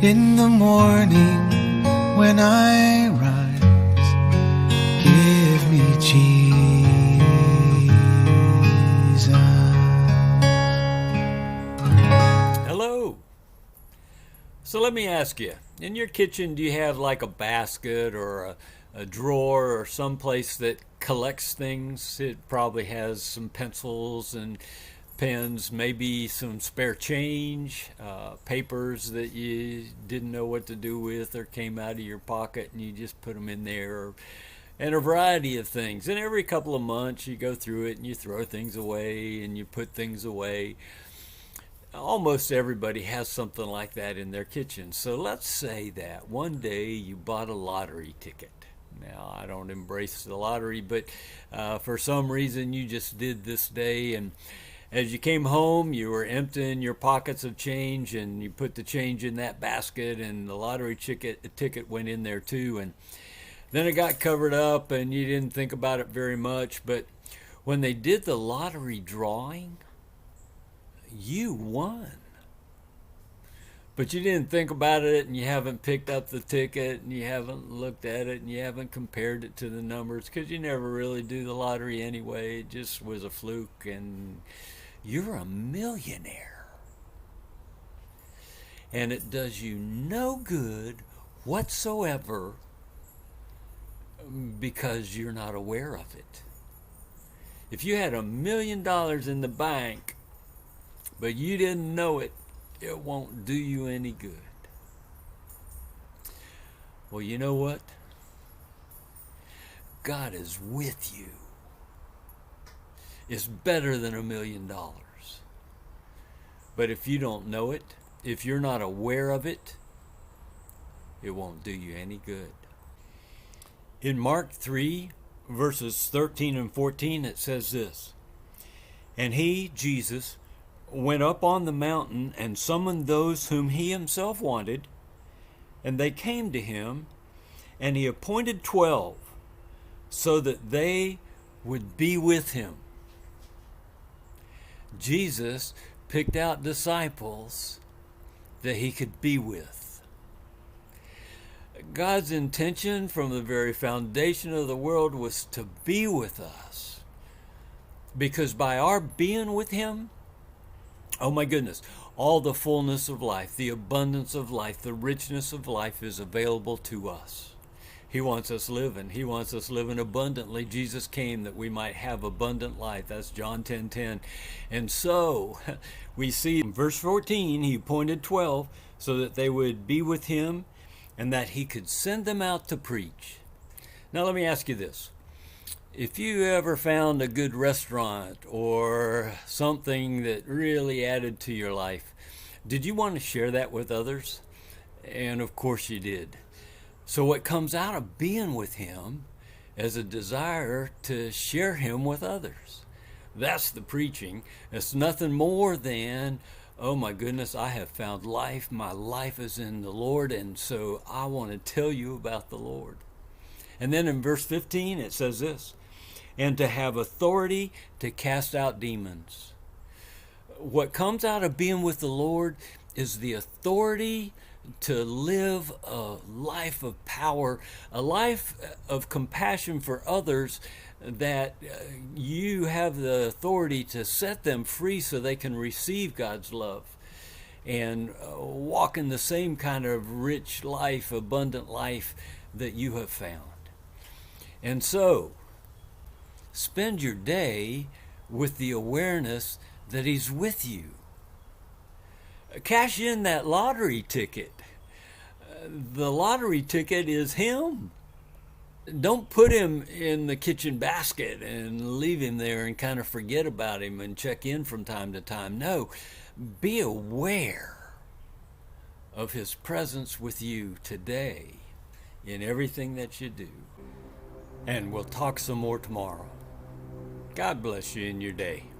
In the morning when I rise, give me Jesus. Hello. So let me ask you, in your kitchen, do you have like a basket or a drawer or some place that collects things? It probably has some pencils and pens, maybe some spare change, papers that you didn't know what to do with or came out of your pocket and you just put them in there, and a variety of things. And every couple of months you go through it and you throw things away and you put things away. Almost everybody has something like that in their kitchen. So let's say that one day you bought a lottery ticket. Now, I don't embrace the lottery, but for some reason you just did this day, and as you came home, you were emptying your pockets of change, and you put the change in that basket, and the lottery ticket went in there too, and then it got covered up, and you didn't think about it very much. But when they did the lottery drawing, you won. But you didn't think about it, and you haven't picked up the ticket, and you haven't looked at it, and you haven't compared it to the numbers, because you never really do the lottery anyway. It just was a fluke, and you're a millionaire. And it does you no good whatsoever because you're not aware of it. If you had $1 million in the bank, but you didn't know it, it won't do you any good. Well, you know what? God is with you. It's better than $1 million. But if you don't know it, if you're not aware of it, it won't do you any good. In Mark 3, verses 13 and 14, it says this: "And he, Jesus, went up on the mountain and summoned those whom he himself wanted, and they came to him, and he appointed 12, so that they would be with him." Jesus picked out disciples that he could be with. God's intention from the very foundation of the world was to be with us, because by our being with him, oh my goodness, all the fullness of life, the abundance of life, the richness of life is available to us. He wants us living. He wants us living abundantly. Jesus came that we might have abundant life. That's John 10:10. And so we see in verse 14, he appointed 12 so that they would be with him and that he could send them out to preach. Now let me ask you this. If you ever found a good restaurant or something that really added to your life, did you want to share that with others? And of course you did. So what comes out of being with him is a desire to share him with others. That's the preaching. It's nothing more than, oh my goodness, I have found life. My life is in the Lord, and so I want to tell you about the Lord. And then in verse 15 it says this: "And to have authority to cast out demons." What comes out of being with the Lord is the authority to live a life of power, a life of compassion for others, that you have the authority to set them free so they can receive God's love and walk in the same kind of rich life, abundant life that you have found. And so, spend your day with the awareness that he's with you. Cash in that lottery ticket. The lottery ticket is him. Don't put him in the kitchen basket and leave him there and kind of forget about him and check in from time to time. No, be aware of his presence with you today in everything that you do. And we'll talk some more tomorrow. God bless you in your day.